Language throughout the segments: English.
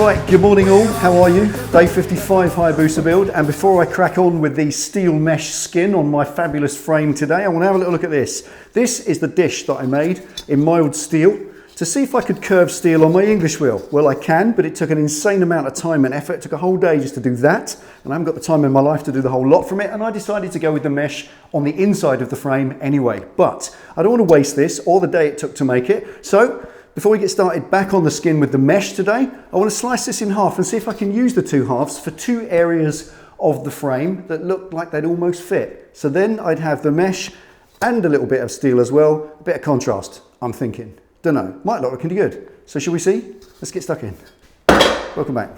Right, good morning all, how are you? Day 55 Hayabusa build, and before I crack on with the steel mesh skin on my fabulous frame today, I want to have a little look at this. This is the dish that I made in mild steel to see if I could curve steel on my English wheel. Well, I can, but it took an insane amount of time and effort. It took a whole day just to do that, and I haven't got the time in my life to do the whole lot from it, and I decided to go with the mesh on the inside of the frame anyway. But I don't want to waste this or the day it took to make it, so before we get started back on the skin with the mesh today, I want to slice this in half and see if I can use the two halves for two areas of the frame that look like they'd almost fit. So then I'd have the mesh and a little bit of steel as well, a bit of contrast, I'm thinking. Don't know, might look pretty good. So shall we see? Let's get stuck in. Welcome back.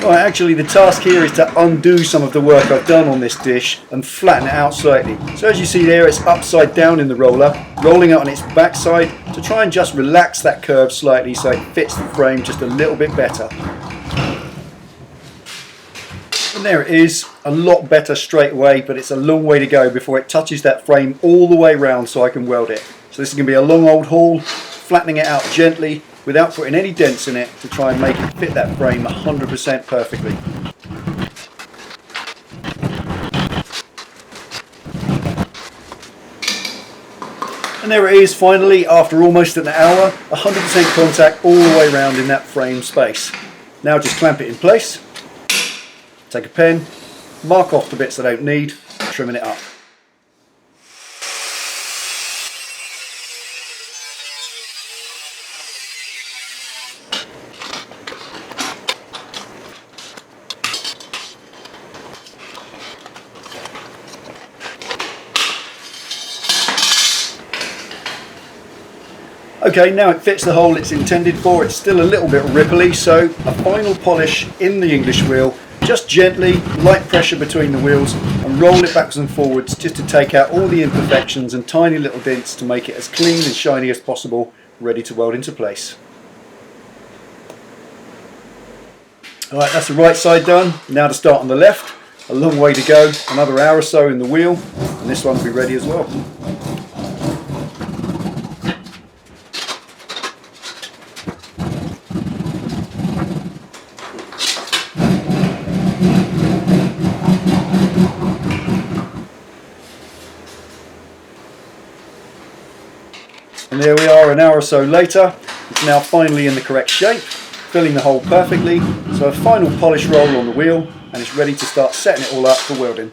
Right, actually the task here is to undo some of the work I've done on this dish and flatten it out slightly. So as you see there, it's upside down in the roller, rolling out on its backside to try and just relax that curve slightly so it fits the frame just a little bit better. And there it is, a lot better straight away, but it's a long way to go before it touches that frame all the way round so I can weld it. So this is going to be a long old haul, flattening it out gently without putting any dents in it to try and make it fit that frame 100% perfectly. And there it is finally, after almost an hour, 100% contact all the way around in that frame space. Now just clamp it in place, take a pen, mark off the bits I don't need, trimming it up. Okay, now it fits the hole it's intended for. It's still a little bit ripply, so a final polish in the English wheel, just gently, light pressure between the wheels, and roll it backwards and forwards just to take out all the imperfections and tiny little dents to make it as clean and shiny as possible, ready to weld into place. Alright, that's the right side done. Now to start on the left. A long way to go, another hour or so in the wheel, and this one will be ready as well. And there we are an hour or so later. It's now finally in the correct shape, filling the hole perfectly. So a final polish roll on the wheel and it's ready to start setting it all up for welding.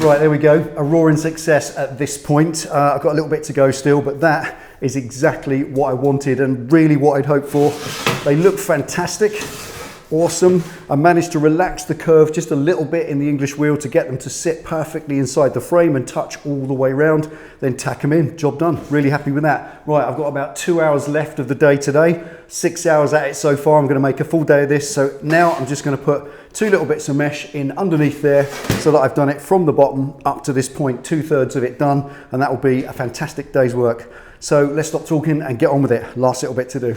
Right, there we go, a roaring success at this point. I've got a little bit to go still, but that is exactly what I wanted and really what I'd hoped for. They look fantastic, awesome. I managed to relax the curve just a little bit in the English wheel to get them to sit perfectly inside the frame and touch all the way around, then tack them in, job done. Really happy with that. Right, I've got about 2 hours left of the day today, 6 hours at it so far. I'm gonna make a full day of this. So now I'm just gonna put 2 little bits of mesh in underneath there so that I've done it from the bottom up to this point, 2/3 of it done, and that will be a fantastic day's work. So let's stop talking and get on with it. Last little bit to do.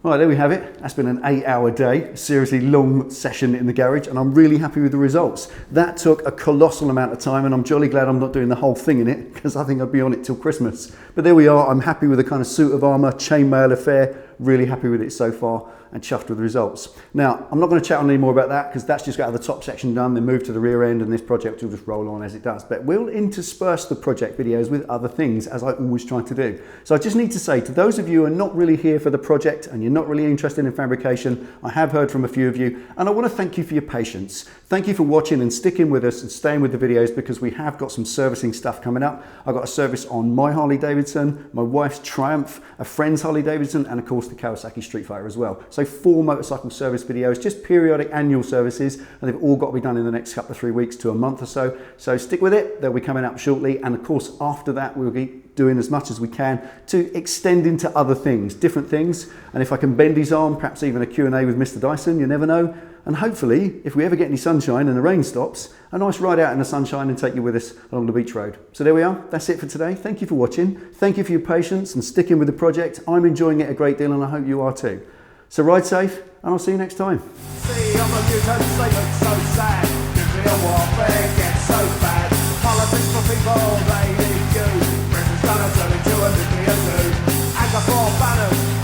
Right, there we have it. That's been an 8-hour day, a seriously long session in the garage, and I'm really happy with the results. That took a colossal amount of time, and I'm jolly glad I'm not doing the whole thing in it, because I think I'd be on it till Christmas. But there we are. I'm happy with the kind of suit of armour, chainmail affair. Really happy with it so far and chuffed with the results. Now, I'm not going to chat on any more about that because that's just got the top section done, then move to the rear end, and this project will just roll on as it does. But we'll intersperse the project videos with other things, as I always try to do. So I just need to say to those of you who are not really here for the project and you're not really interested in fabrication, I have heard from a few of you, and I want to thank you for your patience. Thank you for watching and sticking with us and staying with the videos, because we have got some servicing stuff coming up. I've got a service on my Harley Davidson, my wife's Triumph, a friend's Harley Davidson, and of course the Kawasaki Street Fighter as well. So 4 motorcycle service videos, just periodic annual services, and they've all got to be done in the next couple of 3 weeks to a month or so. So stick with it, they'll be coming up shortly. And of course, after that, we'll be doing as much as we can to extend into other things, different things. And if I can bend his arm, perhaps even a Q&A with Mr. Dyson, you never know. And hopefully, if we ever get any sunshine and the rain stops, a nice ride out in the sunshine and take you with us along the beach road. So there we are. That's it for today. Thank you for watching. Thank you for your patience and sticking with the project. I'm enjoying it a great deal, and I hope you are too. So ride safe, and I'll see you next time. See, I'm a mutant, they look so sad. Nuclear warfare gets so bad. Politics for people, they need you. Britain's gonna turn into a nuclear zoo. And the 4 banners